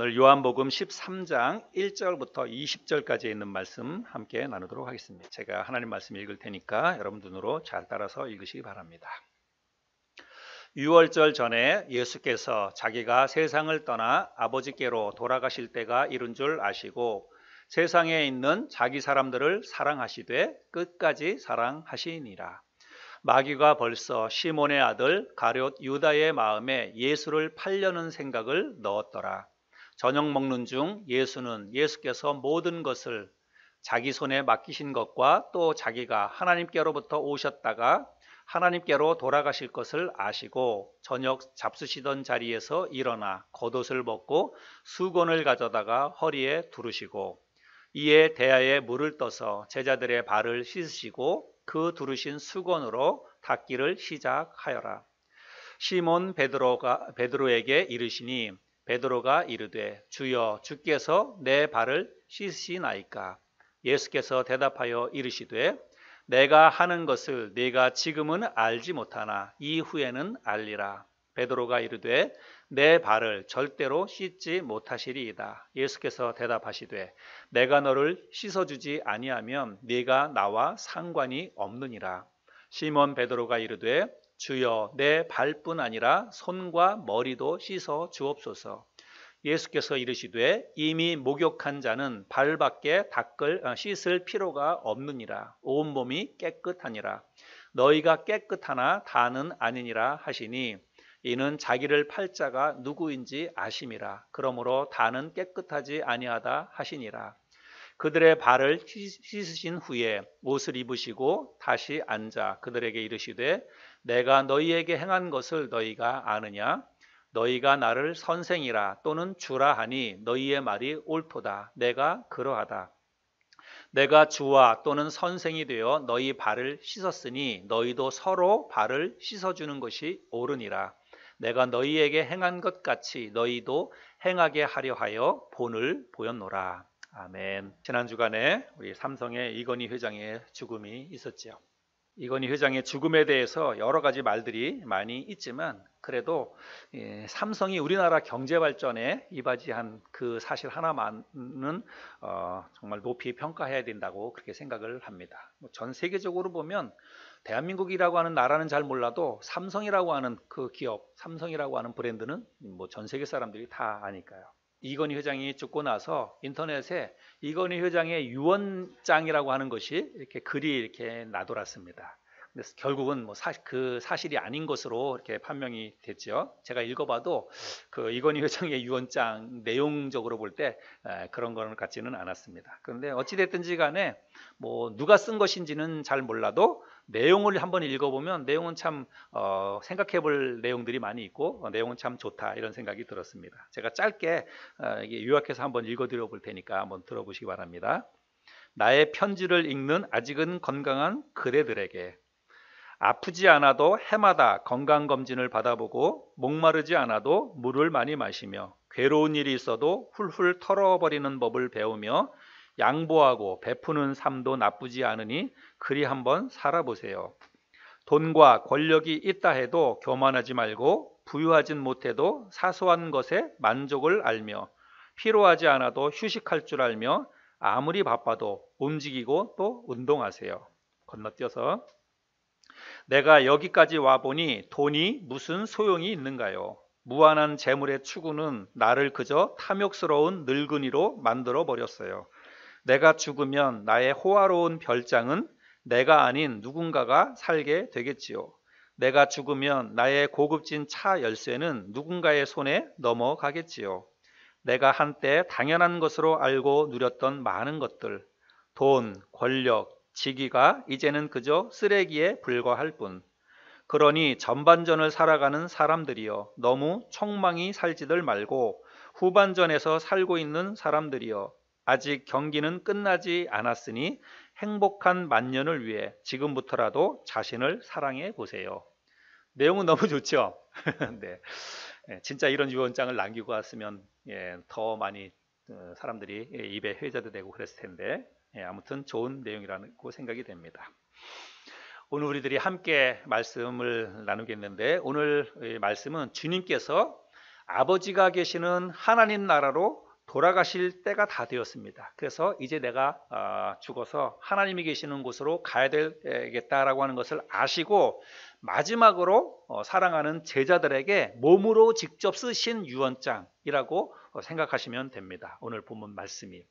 오늘 요한복음 13장 1절부터 20절까지 있는 말씀 함께 나누도록 하겠습니다. 제가 하나님 말씀 읽을 테니까 여러분 눈으로 잘 따라서 읽으시기 바랍니다. 유월절 전에 예수께서 자기가 세상을 떠나 아버지께로 돌아가실 때가 이른 줄 아시고 세상에 있는 자기 사람들을 사랑하시되 끝까지 사랑하시니라. 마귀가 벌써 시몬의 아들 가룟 유다의 마음에 예수를 팔려는 생각을 넣었더라. 저녁 먹는 중 예수께서 모든 것을 자기 손에 맡기신 것과 또 자기가 하나님께로부터 오셨다가 하나님께로 돌아가실 것을 아시고 저녁 잡수시던 자리에서 일어나 겉옷을 벗고 수건을 가져다가 허리에 두르시고 이에 대야에 물을 떠서 제자들의 발을 씻으시고 그 두르신 수건으로 닦기를 시작하여라. 시몬 베드로에게 이르시니 베드로가 이르되 주여 주께서 내 발을 씻으시나이까. 예수께서 대답하여 이르시되 내가 하는 것을 네가 지금은 알지 못하나 이후에는 알리라. 베드로가 이르되 내 발을 절대로 씻지 못하시리이다. 예수께서 대답하시되 내가 너를 씻어주지 아니하면 네가 나와 상관이 없느니라. 시몬 베드로가 이르되 주여 내 발뿐 아니라 손과 머리도 씻어 주옵소서. 예수께서 이르시되 이미 목욕한 자는 발밖에 씻을 필요가 없느니라. 온몸이 깨끗하니라. 너희가 깨끗하나 다는 아니니라 하시니 이는 자기를 팔 자가 누구인지 아심이라. 그러므로 다는 깨끗하지 아니하다 하시니라. 그들의 발을 씻으신 후에 옷을 입으시고 다시 앉아 그들에게 이르시되 내가 너희에게 행한 것을 너희가 아느냐? 너희가 나를 선생이라 또는 주라 하니 너희의 말이 옳도다. 내가 그러하다. 내가 주와 또는 선생이 되어 너희 발을 씻었으니 너희도 서로 발을 씻어주는 것이 옳으니라. 내가 너희에게 행한 것 같이 너희도 행하게 하려 하여 본을 보였노라. 아멘. 지난 주간에 우리 삼성의 이건희 회장의 죽음이 있었죠. 이건희 회장의 죽음에 대해서 여러 가지 말들이 많이 있지만 그래도 삼성이 우리나라 경제 발전에 이바지한 그 사실 하나만은 정말 높이 평가해야 된다고 그렇게 생각을 합니다. 전 세계적으로 보면 대한민국이라고 하는 나라는 잘 몰라도 삼성이라고 하는 그 기업, 삼성이라고 하는 브랜드는 뭐 전 세계 사람들이 다 아니까요. 이건희 회장이 죽고 나서 인터넷에 이건희 회장의 유언장이라고 하는 것이 이렇게 글이 이렇게 나돌았습니다. 그래서 결국은 뭐 그 사실이 아닌 것으로 이렇게 판명이 됐죠. 제가 읽어봐도 그 이건희 회장의 유언장 내용적으로 볼 때 그런 거는 같지는 않았습니다. 그런데 어찌 됐든지 간에 뭐 누가 쓴 것인지는 잘 몰라도 내용을 한번 읽어보면 내용은 참 생각해 볼 내용들이 많이 있고 내용은 참 좋다 이런 생각이 들었습니다. 제가 짧게 요약해서 한번 읽어드려 볼 테니까 한번 들어보시기 바랍니다. 나의 편지를 읽는 아직은 건강한 그대들에게 아프지 않아도 해마다 건강검진을 받아보고 목마르지 않아도 물을 많이 마시며 괴로운 일이 있어도 훌훌 털어버리는 법을 배우며 양보하고 베푸는 삶도 나쁘지 않으니 그리 한번 살아보세요. 돈과 권력이 있다 해도 교만하지 말고 부유하진 못해도 사소한 것에 만족을 알며 피로하지 않아도 휴식할 줄 알며 아무리 바빠도 움직이고 또 운동하세요. 건너뛰어서 내가 여기까지 와보니 돈이 무슨 소용이 있는가요? 무한한 재물의 추구는 나를 그저 탐욕스러운 늙은이로 만들어 버렸어요. 내가 죽으면 나의 호화로운 별장은 내가 아닌 누군가가 살게 되겠지요. 내가 죽으면 나의 고급진 차 열쇠는 누군가의 손에 넘어가겠지요. 내가 한때 당연한 것으로 알고 누렸던 많은 것들, 돈, 권력, 직위가 이제는 그저 쓰레기에 불과할 뿐. 그러니 전반전을 살아가는 사람들이여 너무 촉망이 살지들 말고 후반전에서 살고 있는 사람들이여 아직 경기는 끝나지 않았으니 행복한 만년을 위해 지금부터라도 자신을 사랑해 보세요. 내용은 너무 좋죠? 네. 진짜 이런 유언장을 남기고 왔으면 더 많이 사람들이 입에 회자도 되고 그랬을 텐데 아무튼 좋은 내용이라고 생각이 됩니다. 오늘 우리들이 함께 말씀을 나누겠는데 오늘 말씀은 주님께서 아버지가 계시는 하나님 나라로 돌아가실 때가 다 되었습니다. 그래서 이제 내가 죽어서 하나님이 계시는 곳으로 가야 되겠다라고 하는 것을 아시고 마지막으로 사랑하는 제자들에게 몸으로 직접 쓰신 유언장이라고 생각하시면 됩니다. 오늘 본문 말씀이.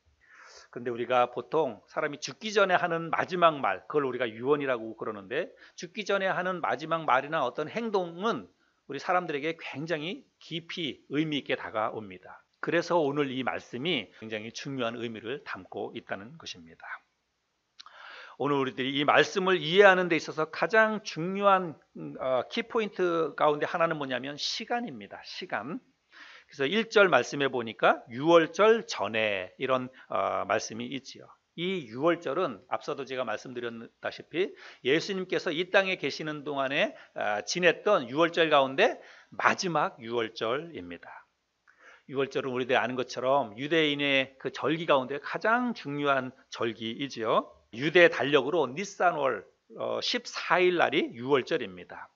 그런데 우리가 보통 사람이 죽기 전에 하는 마지막 말, 그걸 우리가 유언이라고 그러는데, 죽기 전에 하는 마지막 말이나 어떤 행동은 우리 사람들에게 굉장히 깊이 의미 있게 다가옵니다. 그래서 오늘 이 말씀이 굉장히 중요한 의미를 담고 있다는 것입니다. 오늘 우리들이 이 말씀을 이해하는 데 있어서 가장 중요한 키포인트 가운데 하나는 뭐냐면 시간입니다. 시간. 그래서 1절 말씀해 보니까 6월절 전에 이런 말씀이 있지요. 이 6월절은 앞서도 제가 말씀드렸다시피 예수님께서 이 땅에 계시는 동안에 지냈던 6월절 가운데 마지막 6월절입니다. 6월절은 우리들이 아는 것처럼 유대인의 그 절기 가운데 가장 중요한 절기이지요. 유대 달력으로 니산월 14일 날이 6월절입니다.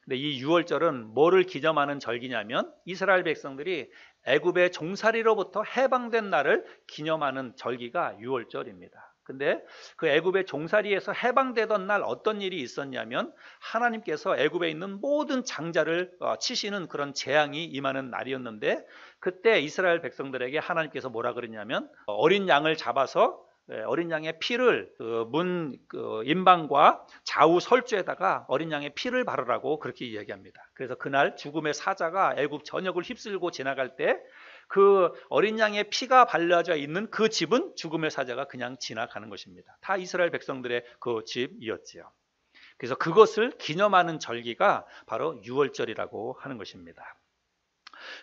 근데 이 6월절은 뭐를 기념하는 절기냐면 이스라엘 백성들이 애굽의 종살이로부터 해방된 날을 기념하는 절기가 6월절입니다. 근데 그 애굽의 종살이에서 해방되던 날 어떤 일이 있었냐면 하나님께서 애굽에 있는 모든 장자를 치시는 그런 재앙이 임하는 날이었는데, 그때 이스라엘 백성들에게 하나님께서 뭐라 그랬냐면 어린 양을 잡아서 어린 양의 피를 문 임방과 좌우 설주에다가 어린 양의 피를 바르라고 그렇게 이야기합니다. 그래서 그날 죽음의 사자가 애굽 전역을 휩쓸고 지나갈 때 그 어린 양의 피가 발라져 있는 그 집은 죽음의 사자가 그냥 지나가는 것입니다. 다 이스라엘 백성들의 그 집이었지요. 그래서 그것을 기념하는 절기가 바로 6월절이라고 하는 것입니다.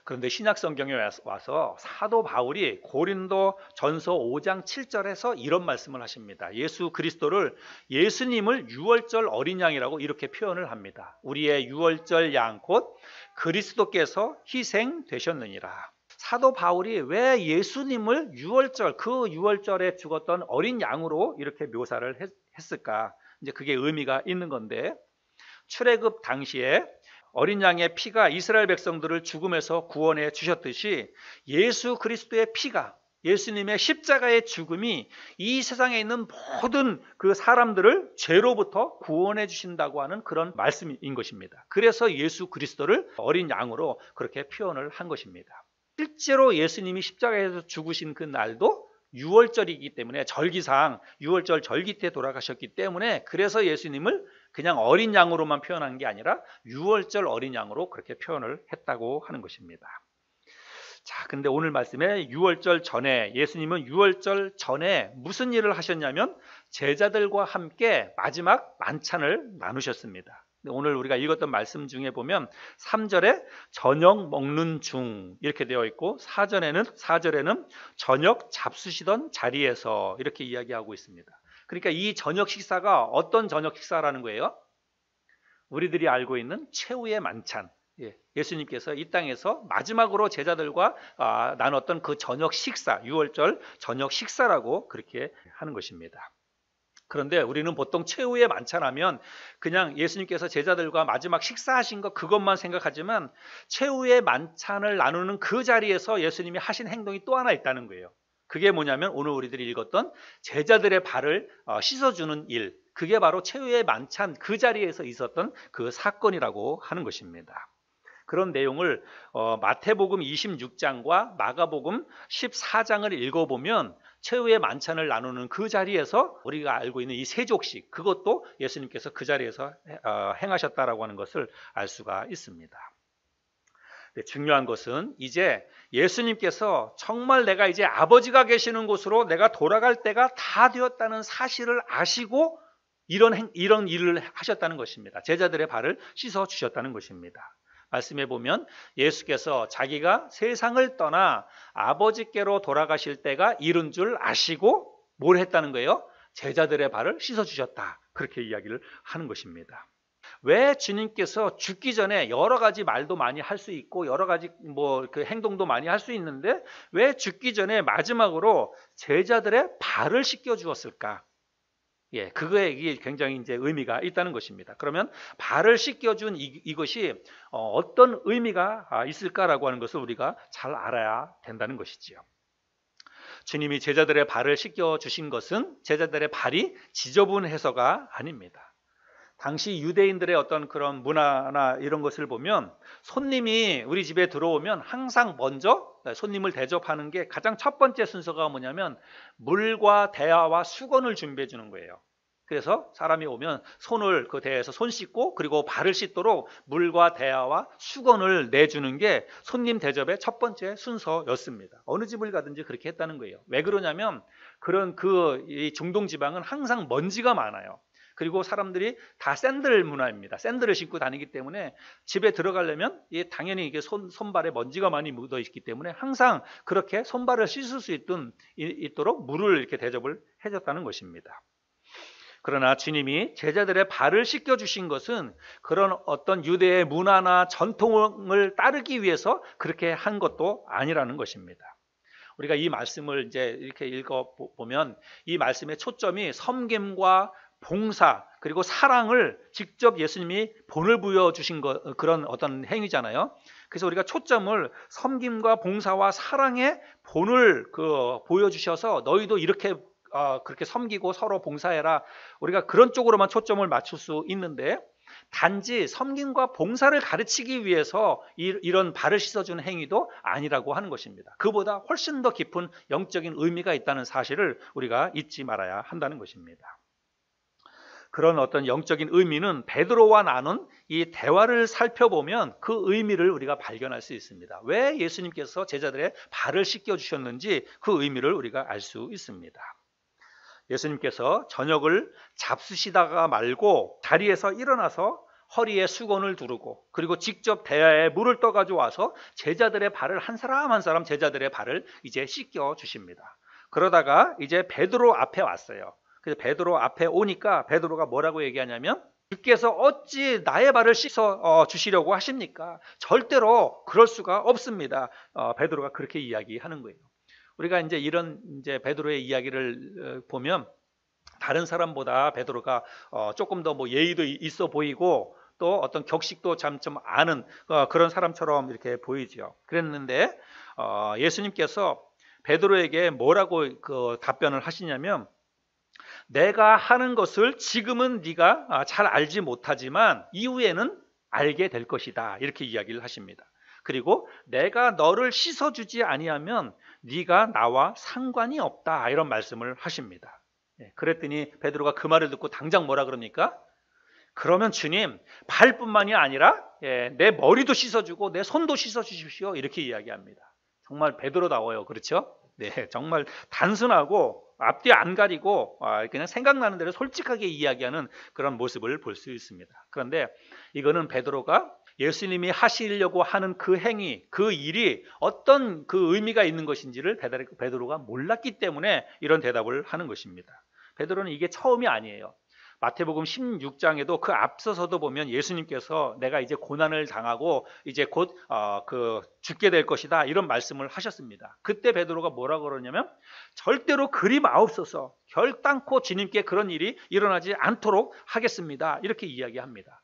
그런데 신약 성경에 와서 사도 바울이 고린도 전서 5장 7절에서 이런 말씀을 하십니다. 예수 그리스도를, 예수님을 6월절 어린 양이라고 이렇게 표현을 합니다. 우리의 6월절 양 곧 그리스도께서 희생되셨느니라. 사도 바울이 왜 예수님을 6월절, 그 6월절에 죽었던 어린 양으로 이렇게 묘사를 했을까? 이제 그게 의미가 있는 건데, 출애굽 당시에 어린 양의 피가 이스라엘 백성들을 죽음에서 구원해 주셨듯이 예수 그리스도의 피가, 예수님의 십자가의 죽음이 이 세상에 있는 모든 그 사람들을 죄로부터 구원해 주신다고 하는 그런 말씀인 것입니다. 그래서 예수 그리스도를 어린 양으로 그렇게 표현을 한 것입니다. 실제로 예수님이 십자가에서 죽으신 그 날도 6월절이기 때문에, 절기상 6월절 절기 때 돌아가셨기 때문에, 그래서 예수님을 그냥 어린 양으로만 표현한 게 아니라 6월절 어린 양으로 그렇게 표현을 했다고 하는 것입니다. 자, 근데 오늘 말씀에 6월절 전에, 예수님은 6월절 전에 무슨 일을 하셨냐면 제자들과 함께 마지막 만찬을 나누셨습니다. 오늘 우리가 읽었던 말씀 중에 보면 3절에 저녁 먹는 중 이렇게 되어 있고 4절에는 저녁 잡수시던 자리에서 이렇게 이야기하고 있습니다. 그러니까 이 저녁 식사가 어떤 저녁 식사라는 거예요? 우리들이 알고 있는 최후의 만찬, 예수님께서 이 땅에서 마지막으로 제자들과 나눴던 그 저녁 식사, 6월절 저녁 식사라고 그렇게 하는 것입니다. 그런데 우리는 보통 최후의 만찬하면 그냥 예수님께서 제자들과 마지막 식사하신 것 그것만 생각하지만, 최후의 만찬을 나누는 그 자리에서 예수님이 하신 행동이 또 하나 있다는 거예요. 그게 뭐냐면 오늘 우리들이 읽었던 제자들의 발을 씻어주는 일, 그게 바로 최후의 만찬 그 자리에서 있었던 그 사건이라고 하는 것입니다. 그런 내용을 마태복음 26장과 마가복음 14장을 읽어보면 최후의 만찬을 나누는 그 자리에서 우리가 알고 있는 이 세족식, 그것도 예수님께서 그 자리에서 행하셨다라고 하는 것을 알 수가 있습니다. 중요한 것은 이제 예수님께서 정말 내가 이제 아버지가 계시는 곳으로 내가 돌아갈 때가 다 되었다는 사실을 아시고 이런 일을 하셨다는 것입니다. 제자들의 발을 씻어 주셨다는 것입니다. 말씀해 보면 예수께서 자기가 세상을 떠나 아버지께로 돌아가실 때가 이른 줄 아시고 뭘 했다는 거예요? 제자들의 발을 씻어 주셨다. 그렇게 이야기를 하는 것입니다. 왜 주님께서 죽기 전에 여러 가지 말도 많이 할 수 있고 여러 가지 그 행동도 많이 할 수 있는데 왜 죽기 전에 마지막으로 제자들의 발을 씻겨 주었을까? 예, 그거에 이게 굉장히 이제 의미가 있다는 것입니다. 그러면 발을 씻겨준 이것이 어떤 의미가 있을까라고 하는 것을 우리가 잘 알아야 된다는 것이지요. 주님이 제자들의 발을 씻겨 주신 것은 제자들의 발이 지저분해서가 아닙니다. 당시 유대인들의 어떤 그런 문화나 이런 것을 보면 손님이 우리 집에 들어오면 항상 먼저 손님을 대접하는 게 가장 첫 번째 순서가 뭐냐면 물과 대야와 수건을 준비해 주는 거예요. 그래서 사람이 오면 손을 그 대야에서 손 씻고 그리고 발을 씻도록 물과 대야와 수건을 내주는 게 손님 대접의 첫 번째 순서였습니다. 어느 집을 가든지 그렇게 했다는 거예요. 왜 그러냐면 그런 이 중동 지방은 항상 먼지가 많아요. 그리고 사람들이 다 샌들 문화입니다. 샌들을 신고 다니기 때문에 집에 들어가려면 당연히 이게 손발에 먼지가 많이 묻어 있기 때문에 항상 그렇게 손발을 씻을 수 있도록 물을 이렇게 대접을 해줬다는 것입니다. 그러나 주님이 제자들의 발을 씻겨주신 것은 그런 어떤 유대의 문화나 전통을 따르기 위해서 그렇게 한 것도 아니라는 것입니다. 우리가 이 말씀을 이제 이렇게 읽어보면 이 말씀의 초점이 섬김과 봉사 그리고 사랑을 직접 예수님이 본을 부여주신 그런 어떤 행위잖아요. 그래서 우리가 초점을 섬김과 봉사와 사랑의 본을 보여주셔서 너희도 이렇게 그렇게 섬기고 서로 봉사해라. 우리가 그런 쪽으로만 초점을 맞출 수 있는데 단지 섬김과 봉사를 가르치기 위해서 이런 발을 씻어주는 행위도 아니라고 하는 것입니다. 그보다 훨씬 더 깊은 영적인 의미가 있다는 사실을 우리가 잊지 말아야 한다는 것입니다. 그런 어떤 영적인 의미는 베드로와 나눈 이 대화를 살펴보면 그 의미를 우리가 발견할 수 있습니다. 왜 예수님께서 제자들의 발을 씻겨주셨는지 그 의미를 우리가 알 수 있습니다. 예수님께서 저녁을 잡수시다가 말고 자리에서 일어나서 허리에 수건을 두르고 그리고 직접 대야에 물을 떠가지고 와서 제자들의 발을 한 사람 한 사람 제자들의 발을 이제 씻겨 주십니다. 그러다가 이제 베드로 앞에 왔어요. 그래서 베드로 앞에 오니까 베드로가 뭐라고 얘기하냐면 주께서 어찌 나의 발을 씻어 주시려고 하십니까? 절대로 그럴 수가 없습니다. 베드로가 그렇게 이야기하는 거예요. 우리가 이제 이런 베드로의 이야기를 보면 다른 사람보다 베드로가 조금 더 뭐 예의도 있어 보이고 또 어떤 격식도 좀 아는 그런 사람처럼 이렇게 보이죠. 그랬는데 예수님께서 베드로에게 뭐라고 답변을 하시냐면 내가 하는 것을 지금은 네가 잘 알지 못하지만 이후에는 알게 될 것이다. 이렇게 이야기를 하십니다. 그리고 내가 너를 씻어주지 아니하면 네가 나와 상관이 없다. 이런 말씀을 하십니다. 그랬더니 베드로가 그 말을 듣고 당장 뭐라 그럽니까? 그러면 주님 발뿐만이 아니라 내 머리도 씻어주고 내 손도 씻어주십시오. 이렇게 이야기합니다. 정말 베드로다워요. 그렇죠? 네, 정말 단순하고 앞뒤 안 가리고 그냥 생각나는 대로 솔직하게 이야기하는 그런 모습을 볼 수 있습니다. 그런데 이거는 베드로가 예수님이 하시려고 하는 그 행위, 그 일이 어떤 그 의미가 있는 것인지를 베드로가 몰랐기 때문에 이런 대답을 하는 것입니다. 베드로는 이게 처음이 아니에요. 마태복음 16장에도 그 앞서서도 보면 예수님께서 내가 이제 고난을 당하고 이제 곧 죽게 될 것이다 이런 말씀을 하셨습니다. 그때 베드로가 뭐라고 그러냐면 절대로 그리 마옵소서 결단코 주님께 그런 일이 일어나지 않도록 하겠습니다. 이렇게 이야기합니다.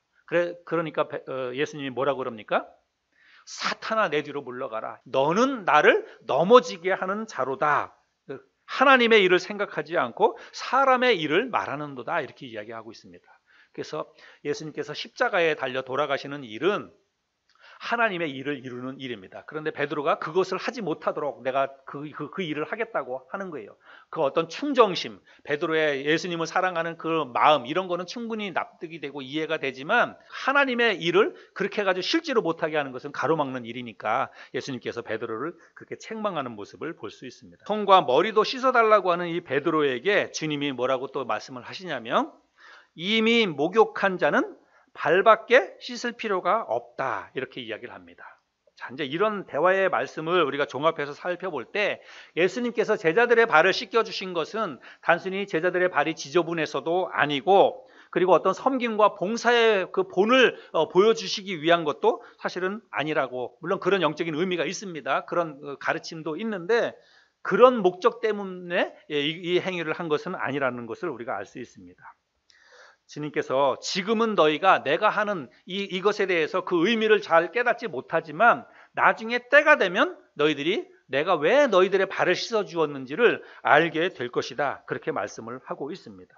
그러니까 예수님이 뭐라고 그럽니까? 사탄아 내 뒤로 물러가라. 너는 나를 넘어지게 하는 자로다. 하나님의 일을 생각하지 않고 사람의 일을 말하는도다. 이렇게 이야기하고 있습니다. 그래서 예수님께서 십자가에 달려 돌아가시는 일은 하나님의 일을 이루는 일입니다. 그런데 베드로가 그것을 하지 못하도록 내가 그 일을 하겠다고 하는 거예요. 그 어떤 충정심, 베드로의 예수님을 사랑하는 그 마음 이런 거는 충분히 납득이 되고 이해가 되지만 하나님의 일을 그렇게 해가지고 실제로 못하게 하는 것은 가로막는 일이니까 예수님께서 베드로를 그렇게 책망하는 모습을 볼 수 있습니다. 손과 머리도 씻어달라고 하는 이 베드로에게 주님이 뭐라고 또 말씀을 하시냐면 이미 목욕한 자는 발밖에 씻을 필요가 없다 이렇게 이야기를 합니다. 자, 이제 이런 대화의 말씀을 우리가 종합해서 살펴볼 때 예수님께서 제자들의 발을 씻겨주신 것은 단순히 제자들의 발이 지저분해서도 아니고 그리고 어떤 섬김과 봉사의 그 본을 보여주시기 위한 것도 사실은 아니라고 물론 그런 영적인 의미가 있습니다. 그런 가르침도 있는데 그런 목적 때문에 이 행위를 한 것은 아니라는 것을 우리가 알 수 있습니다. 주님께서 지금은 너희가 내가 하는 이것에 대해서 그 의미를 잘 깨닫지 못하지만 나중에 때가 되면 너희들이 내가 왜 너희들의 발을 씻어 주었는지를 알게 될 것이다. 그렇게 말씀을 하고 있습니다.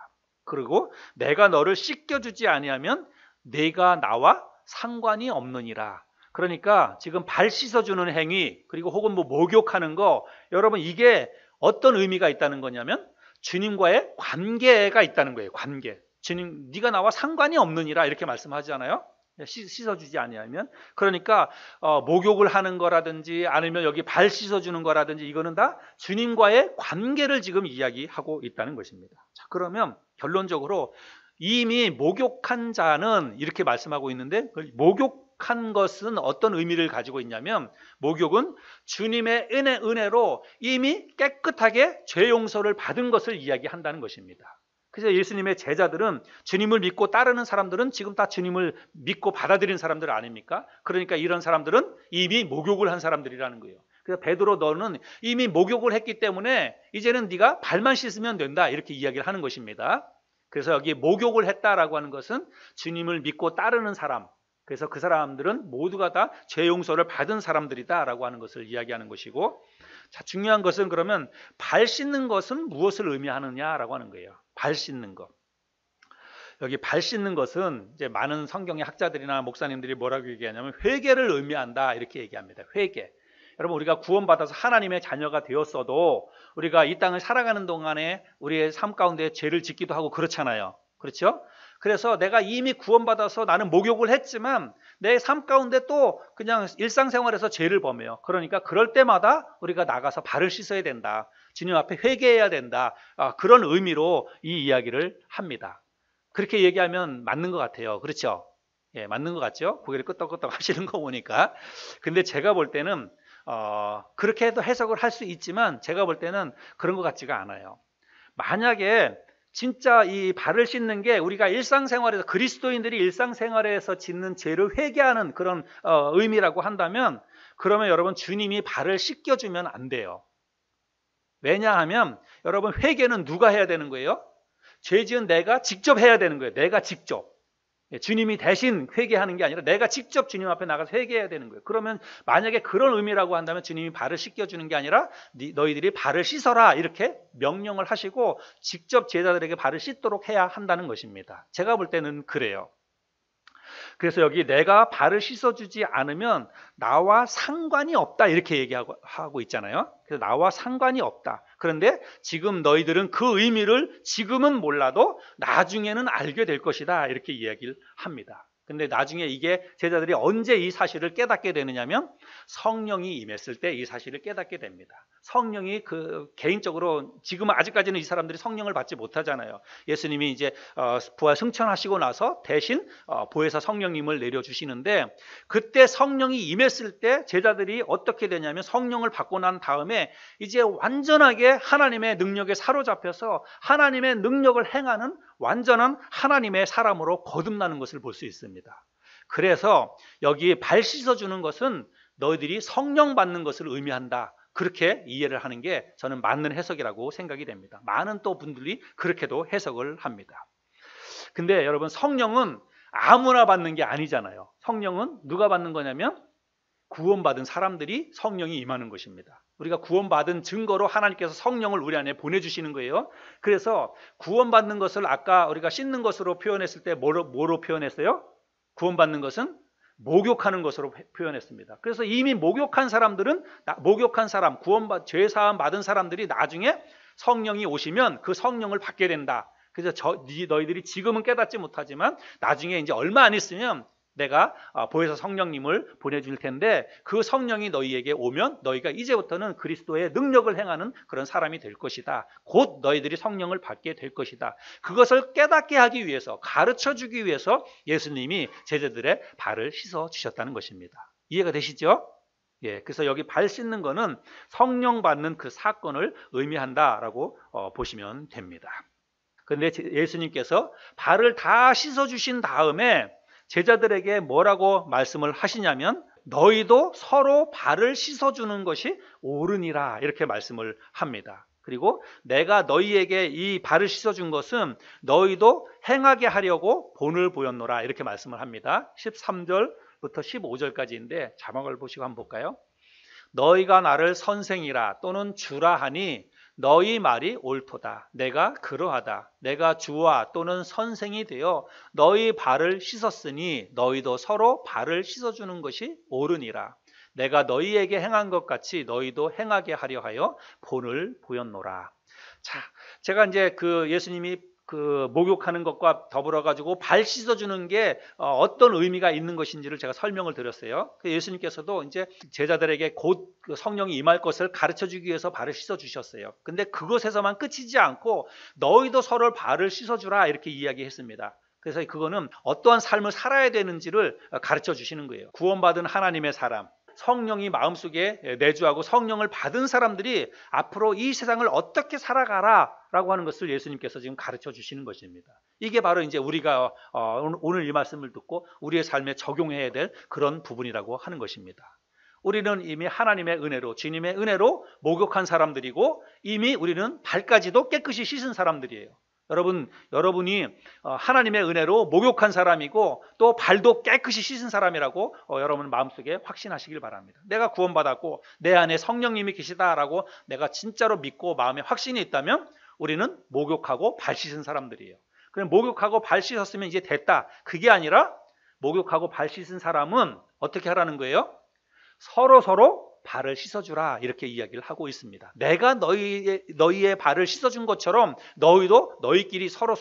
그리고 내가 너를 씻겨주지 아니하면 내가 나와 상관이 없느니라. 그러니까 지금 발 씻어주는 행위 그리고 혹은 뭐 목욕하는 거, 여러분 이게 어떤 의미가 있다는 거냐면 주님과의 관계가 있다는 거예요. 관계. 주님, 네가 나와 상관이 없느니라 이렇게 말씀하잖아요. 씻어주지 아니하면. 그러니까 목욕을 하는 거라든지 아니면 여기 발 씻어주는 거라든지 이거는 다 주님과의 관계를 지금 이야기하고 있다는 것입니다. 자, 그러면 결론적으로 이미 목욕한 자는 이렇게 말씀하고 있는데, 목욕한 것은 어떤 의미를 가지고 있냐면 목욕은 주님의 은혜로 이미 깨끗하게 죄 용서를 받은 것을 이야기한다는 것입니다. 그래서 예수님의 제자들은, 주님을 믿고 따르는 사람들은 지금 다 주님을 믿고 받아들인 사람들 아닙니까? 그러니까 이런 사람들은 이미 목욕을 한 사람들이라는 거예요. 그래서 베드로, 너는 이미 목욕을 했기 때문에 이제는 네가 발만 씻으면 된다, 이렇게 이야기를 하는 것입니다. 그래서 여기 목욕을 했다라고 하는 것은 주님을 믿고 따르는 사람, 그래서 그 사람들은 모두가 다 죄 용서를 받은 사람들이다라고 하는 것을 이야기하는 것이고, 자, 중요한 것은 그러면 발 씻는 것은 무엇을 의미하느냐라고 하는 거예요. 발 씻는 것. 여기 발 씻는 것은 이제 많은 성경의 학자들이나 목사님들이 뭐라고 얘기하냐면 회개를 의미한다, 이렇게 얘기합니다. 회개. 여러분, 우리가 구원받아서 하나님의 자녀가 되었어도 우리가 이 땅을 살아가는 동안에 우리의 삶 가운데 죄를 짓기도 하고 그렇잖아요. 그렇죠? 그래서 내가 이미 구원받아서 나는 목욕을 했지만 내 삶 가운데 또 그냥 일상생활에서 죄를 범해요. 그러니까 그럴 때마다 우리가 나가서 발을 씻어야 된다. 주님 앞에 회개해야 된다. 그런 의미로 이 이야기를 합니다. 그렇게 얘기하면 맞는 것 같아요. 그렇죠? 예, 맞는 것 같죠? 고개를 끄덕끄덕 하시는 거 보니까. 근데 제가 볼 때는 그렇게 해도 해석을 할 수 있지만 제가 볼 때는 그런 것 같지가 않아요. 만약에 진짜 이 발을 씻는 게 우리가 일상생활에서, 그리스도인들이 일상생활에서 짓는 죄를 회개하는 그런 의미라고 한다면, 그러면 여러분 주님이 발을 씻겨주면 안 돼요. 왜냐하면 여러분, 회개는 누가 해야 되는 거예요? 죄 지은 내가 직접 해야 되는 거예요. 내가 직접. 주님이 대신 회개하는 게 아니라 내가 직접 주님 앞에 나가서 회개해야 되는 거예요. 그러면 만약에 그런 의미라고 한다면 주님이 발을 씻겨주는 게 아니라 너희들이 발을 씻어라, 이렇게 명령을 하시고 직접 제자들에게 발을 씻도록 해야 한다는 것입니다. 제가 볼 때는 그래요. 그래서 여기 내가 발을 씻어주지 않으면 나와 상관이 없다, 이렇게 얘기하고 있잖아요. 그래서 나와 상관이 없다. 그런데 지금 너희들은 그 의미를 지금은 몰라도 나중에는 알게 될 것이다, 이렇게 이야기를 합니다. 근데 나중에 이게 제자들이 언제 이 사실을 깨닫게 되느냐면 성령이 임했을 때 이 사실을 깨닫게 됩니다. 성령이 개인적으로, 지금은 아직까지는 이 사람들이 성령을 받지 못하잖아요. 예수님이 이제 부활 승천하시고 나서 대신 보혜사 성령님을 내려주시는데, 그때 성령이 임했을 때 제자들이 어떻게 되냐면 성령을 받고 난 다음에 이제 완전하게 하나님의 능력에 사로잡혀서 하나님의 능력을 행하는 완전한 하나님의 사람으로 거듭나는 것을 볼 수 있습니다. 그래서 여기 발 씻어주는 것은 너희들이 성령 받는 것을 의미한다, 그렇게 이해를 하는 게 저는 맞는 해석이라고 생각이 됩니다. 많은 또 분들이 그렇게도 해석을 합니다. 근데 여러분, 성령은 아무나 받는 게 아니잖아요. 성령은 누가 받는 거냐면 구원받은 사람들이 성령이 임하는 것입니다. 우리가 구원받은 증거로 하나님께서 성령을 우리 안에 보내주시는 거예요. 그래서 구원받는 것을 아까 우리가 씻는 것으로 표현했을 때 뭐로 표현했어요? 구원받는 것은 목욕하는 것으로 표현했습니다. 그래서 이미 목욕한 사람, 죄 사함 받은 사람들이 나중에 성령이 오시면 그 성령을 받게 된다. 그래서 너희들이 지금은 깨닫지 못하지만 나중에 이제 얼마 안 있으면 내가 보혜사 성령님을 보내줄 텐데, 그 성령이 너희에게 오면 너희가 이제부터는 그리스도의 능력을 행하는 그런 사람이 될 것이다. 곧 너희들이 성령을 받게 될 것이다. 그것을 깨닫게 하기 위해서, 가르쳐주기 위해서 예수님이 제자들의 발을 씻어 주셨다는 것입니다. 이해가 되시죠? 예, 그래서 여기 발 씻는 거는 성령 받는 그 사건을 의미한다라고 보시면 됩니다. 그런데 예수님께서 발을 다 씻어 주신 다음에 제자들에게 뭐라고 말씀을 하시냐면 너희도 서로 발을 씻어주는 것이 옳으니라 이렇게 말씀을 합니다. 그리고 내가 너희에게 이 발을 씻어준 것은 너희도 행하게 하려고 본을 보였노라 이렇게 말씀을 합니다. 13절부터 15절까지인데 자막을 보시고 한번 볼까요? 너희가 나를 선생이라 또는 주라 하니 너희 말이 옳도다. 내가 그러하다. 내가 주와 또는 선생이 되어 너희 발을 씻었으니 너희도 서로 발을 씻어주는 것이 옳으니라. 내가 너희에게 행한 것 같이 너희도 행하게 하려 하여 본을 보였노라. 자, 제가 이제 그 예수님이 그 목욕하는 것과 더불어 가지고 발 씻어주는 게 어떤 의미가 있는 것인지를 제가 설명을 드렸어요. 예수님께서도 이제 제자들에게 곧 그 성령이 임할 것을 가르쳐 주기 위해서 발을 씻어 주셨어요. 근데 그것에서만 끝이지 않고 너희도 서로 발을 씻어 주라 이렇게 이야기했습니다. 그래서 그거는 어떠한 삶을 살아야 되는지를 가르쳐 주시는 거예요. 구원받은 하나님의 사람, 성령이 마음속에 내주하고 성령을 받은 사람들이 앞으로 이 세상을 어떻게 살아가라 라고 하는 것을 예수님께서 지금 가르쳐 주시는 것입니다. 이게 바로 이제 우리가 오늘 이 말씀을 듣고 우리의 삶에 적용해야 될 그런 부분이라고 하는 것입니다. 우리는 이미 하나님의 은혜로, 주님의 은혜로 목욕한 사람들이고 이미 우리는 발까지도 깨끗이 씻은 사람들이에요. 여러분이 하나님의 은혜로 목욕한 사람이고 또 발도 깨끗이 씻은 사람이라고 여러분 마음속에 확신하시길 바랍니다. 내가 구원받았고 내 안에 성령님이 계시다라고 내가 진짜로 믿고 마음에 확신이 있다면 우리는 목욕하고 발 씻은 사람들이에요. 그럼 목욕하고 발 씻었으면 이제 됐다. 그게 아니라 목욕하고 발 씻은 사람은 어떻게 하라는 거예요? 서로 발을 씻어주라 이렇게 이야기를 하고 있습니다. 내가 너희의 발을 씻어준 것처럼 너희도 너희끼리 서로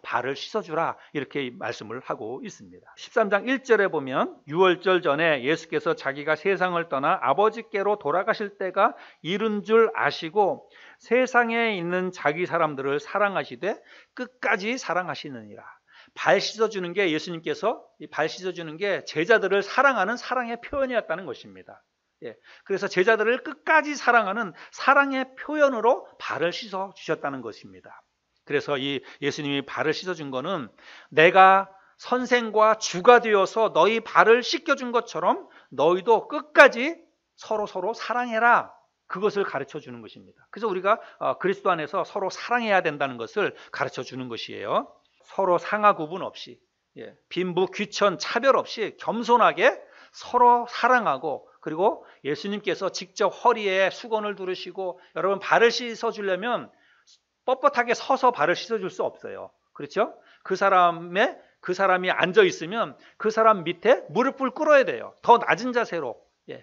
발을 씻어주라 이렇게 말씀을 하고 있습니다. 13장 1절에 보면 유월절 전에 예수께서 자기가 세상을 떠나 아버지께로 돌아가실 때가 이른 줄 아시고 세상에 있는 자기 사람들을 사랑하시되 끝까지 사랑하시느니라. 발 씻어주는 게 예수님께서 발 씻어주는 게 제자들을 사랑하는 사랑의 표현이었다는 것입니다. 그래서 제자들을 끝까지 사랑하는 사랑의 표현으로 발을 씻어 주셨다는 것입니다. 그래서 이 예수님이 발을 씻어준 거는 내가 선생과 주가 되어서 너희 발을 씻겨준 것처럼 너희도 끝까지 서로 사랑해라. 그것을 가르쳐 주는 것입니다. 그래서 우리가 그리스도 안에서 서로 사랑해야 된다는 것을 가르쳐 주는 것이에요. 서로 상하 구분 없이 빈부 귀천 차별 없이 겸손하게 서로 사랑하고 그리고 예수님께서 직접 허리에 수건을 두르시고 여러분 발을 씻어주려면 뻣뻣하게 서서 발을 씻어줄 수 없어요. 그렇죠? 그 사람이 앉아 있으면 그 사람 밑에 무릎을 꿇어야 돼요. 더 낮은 자세로.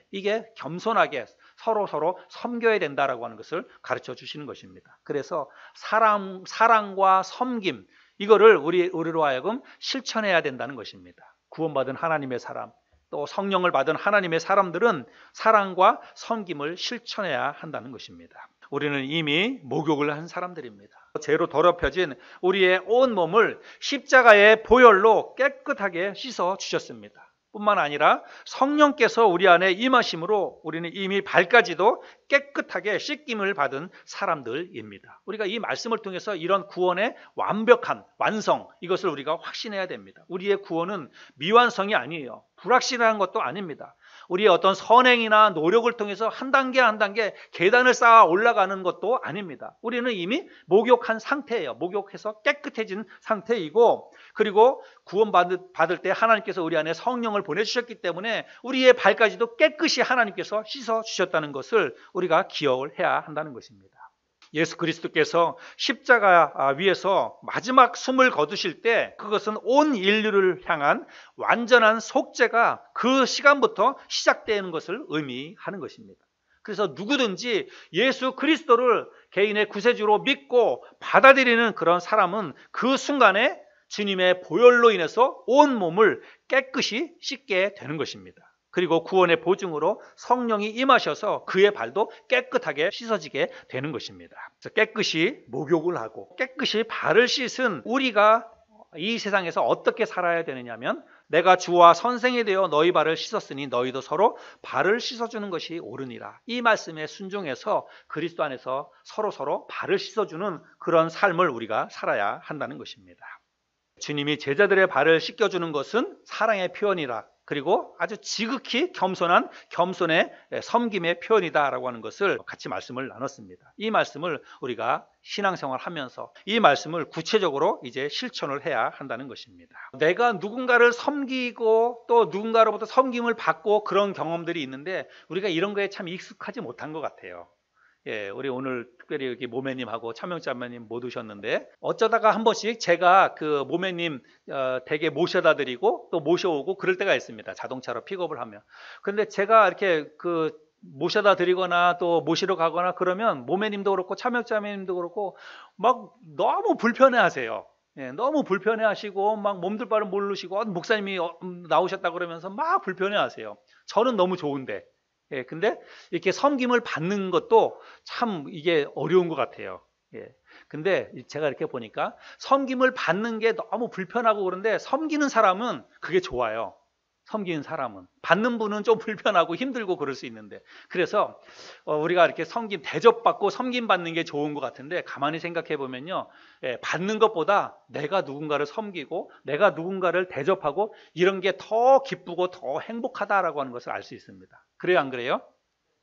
이게 겸손하게 서로 섬겨야 된다라고 하는 것을 가르쳐 주시는 것입니다. 그래서 사랑과 섬김 이거를 우리로 하여금 실천해야 된다는 것입니다. 구원받은 하나님의 사람 또 성령을 받은 하나님의 사람들은 사랑과 섬김을 실천해야 한다는 것입니다. 우리는 이미 목욕을 한 사람들입니다. 죄로 더럽혀진 우리의 온 몸을 십자가의 보혈로 깨끗하게 씻어 주셨습니다. 뿐만 아니라 성령께서 우리 안에 임하심으로 우리는 이미 발까지도 깨끗하게 씻김을 받은 사람들입니다. 우리가 이 말씀을 통해서 이런 구원의 완벽한 완성 이것을 우리가 확신해야 됩니다. 우리의 구원은 미완성이 아니에요. 불확실한 것도 아닙니다. 우리의 어떤 선행이나 노력을 통해서 한 단계 한 단계 계단을 쌓아 올라가는 것도 아닙니다. 우리는 이미 목욕한 상태예요. 목욕해서 깨끗해진 상태이고 그리고 구원받을 때 하나님께서 우리 안에 성령을 보내주셨기 때문에 우리의 발까지도 깨끗이 하나님께서 씻어주셨다는 것을 우리가 기억을 해야 한다는 것입니다. 예수 그리스도께서 십자가 위에서 마지막 숨을 거두실 때 그것은 온 인류를 향한 완전한 속죄가 그 시간부터 시작되는 것을 의미하는 것입니다. 그래서 누구든지 예수 그리스도를 개인의 구세주로 믿고 받아들이는 그런 사람은 그 순간에 주님의 보혈로 인해서 온 몸을 깨끗이 씻게 되는 것입니다. 그리고 구원의 보증으로 성령이 임하셔서 그의 발도 깨끗하게 씻어지게 되는 것입니다. 그래서 깨끗이 목욕을 하고 깨끗이 발을 씻은 우리가 이 세상에서 어떻게 살아야 되느냐면 내가 주와 선생이 되어 너희 발을 씻었으니 너희도 서로 발을 씻어주는 것이 옳으니라. 이 말씀에 순종해서 그리스도 안에서 서로 발을 씻어주는 그런 삶을 우리가 살아야 한다는 것입니다. 주님이 제자들의 발을 씻겨주는 것은 사랑의 표현이라 그리고 아주 지극히 겸손의 섬김의 표현이다라고 하는 것을 같이 말씀을 나눴습니다. 이 말씀을 우리가 신앙생활 하면서 이 말씀을 구체적으로 이제 실천을 해야 한다는 것입니다. 내가 누군가를 섬기고 또 누군가로부터 섬김을 받고 그런 경험들이 있는데 우리가 이런 거에 참 익숙하지 못한 것 같아요. 예, 우리 오늘 특별히 여기 모매님하고 차명자매님 못 오셨는데 어쩌다가 한 번씩 제가 그 모매님 댁에 모셔다 드리고 또 모셔오고 그럴 때가 있습니다. 자동차로 픽업을 하면. 그런데 제가 이렇게 그 모셔다 드리거나 또 모시러 가거나 그러면 모매님도 그렇고 차명자매님도 그렇고 막 너무 불편해 하세요. 예, 너무 불편해 하시고 막 몸둘 바를 모르시고 목사님이 나오셨다 그러면서 막 불편해 하세요. 저는 너무 좋은데. 예, 근데 이렇게 섬김을 받는 것도 참 이게 어려운 것 같아요. 예. 근데 제가 이렇게 보니까 섬김을 받는 게 너무 불편하고 그런데 섬기는 사람은 그게 좋아요. 섬기는 사람은. 받는 분은 좀 불편하고 힘들고 그럴 수 있는데. 그래서 우리가 이렇게 대접받고 섬김받는 게 좋은 것 같은데 가만히 생각해 보면요. 예, 받는 것보다 내가 누군가를 섬기고 내가 누군가를 대접하고 이런 게 더 기쁘고 더 행복하다라고 하는 것을 알 수 있습니다. 그래요, 안 그래요?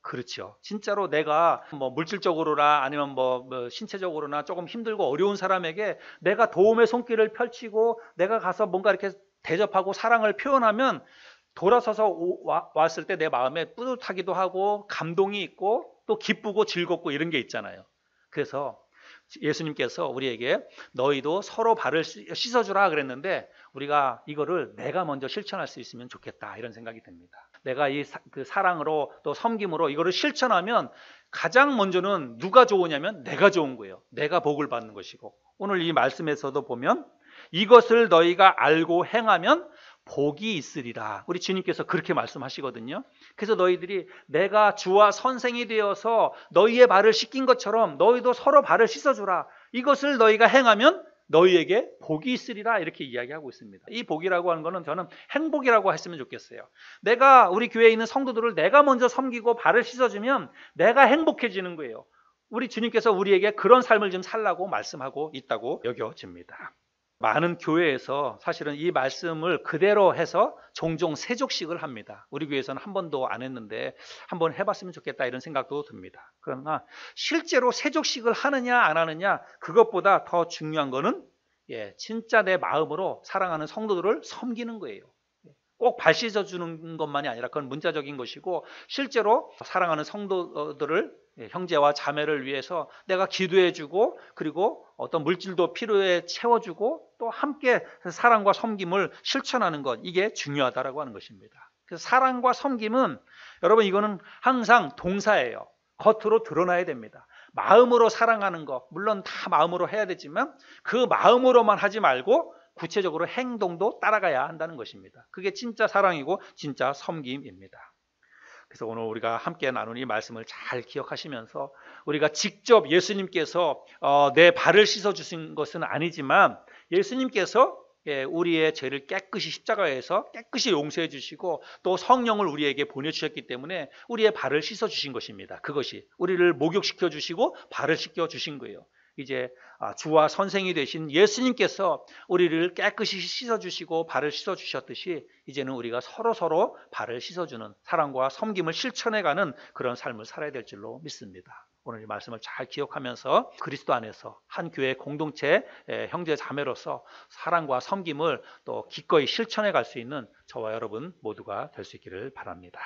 그렇죠. 진짜로 내가 뭐 물질적으로나 아니면 뭐 신체적으로나 조금 힘들고 어려운 사람에게 내가 도움의 손길을 펼치고 내가 가서 뭔가 이렇게 대접하고 사랑을 표현하면 돌아서서 왔을 때 내 마음에 뿌듯하기도 하고 감동이 있고 또 기쁘고 즐겁고 이런 게 있잖아요. 그래서 예수님께서 우리에게 너희도 서로 발을 씻어주라 그랬는데 우리가 이거를 내가 먼저 실천할 수 있으면 좋겠다 이런 생각이 듭니다. 내가 그 사랑으로 또 섬김으로 이거를 실천하면 가장 먼저는 누가 좋으냐면 내가 좋은 거예요. 내가 복을 받는 것이고 오늘 이 말씀에서도 보면 이것을 너희가 알고 행하면 복이 있으리라. 우리 주님께서 그렇게 말씀하시거든요. 그래서 너희들이 내가 주와 선생이 되어서 너희의 발을 씻긴 것처럼 너희도 서로 발을 씻어주라. 이것을 너희가 행하면 너희에게 복이 있으리라 이렇게 이야기하고 있습니다. 이 복이라고 하는 거는 저는 행복이라고 했으면 좋겠어요. 내가 우리 교회에 있는 성도들을 내가 먼저 섬기고 발을 씻어주면 내가 행복해지는 거예요. 우리 주님께서 우리에게 그런 삶을 좀 살라고 말씀하고 있다고 여겨집니다. 많은 교회에서 사실은 이 말씀을 그대로 해서 종종 세족식을 합니다. 우리 교회에서는 한 번도 안 했는데 한번 해봤으면 좋겠다 이런 생각도 듭니다. 그러나 실제로 세족식을 하느냐 안 하느냐 그것보다 더 중요한 거는 진짜 내 마음으로 사랑하는 성도들을 섬기는 거예요. 꼭 발 씻어주는 것만이 아니라 그건 문자적인 것이고 실제로 사랑하는 성도들을 형제와 자매를 위해서 내가 기도해주고 그리고 어떤 물질도 필요에 채워주고 또 함께 사랑과 섬김을 실천하는 것 이게 중요하다라고 하는 것입니다. 그래서 사랑과 섬김은 여러분 이거는 항상 동사예요. 겉으로 드러나야 됩니다. 마음으로 사랑하는 것 물론 다 마음으로 해야 되지만 그 마음으로만 하지 말고 구체적으로 행동도 따라가야 한다는 것입니다. 그게 진짜 사랑이고 진짜 섬김입니다. 그래서 오늘 우리가 함께 나눈 이 말씀을 잘 기억하시면서 우리가 직접 예수님께서 내 발을 씻어주신 것은 아니지만 예수님께서 우리의 죄를 깨끗이 십자가에서 깨끗이 용서해 주시고 또 성령을 우리에게 보내주셨기 때문에 우리의 발을 씻어주신 것입니다. 그것이 우리를 목욕시켜 주시고 발을 씻겨 주신 거예요. 이제 주와 선생이 되신 예수님께서 우리를 깨끗이 씻어주시고 발을 씻어주셨듯이 이제는 우리가 서로 발을 씻어주는 사랑과 섬김을 실천해가는 그런 삶을 살아야 될 줄로 믿습니다. 오늘 이 말씀을 잘 기억하면서 그리스도 안에서 한 교회 공동체 형제 자매로서 사랑과 섬김을 또 기꺼이 실천해 갈 수 있는 저와 여러분 모두가 될 수 있기를 바랍니다.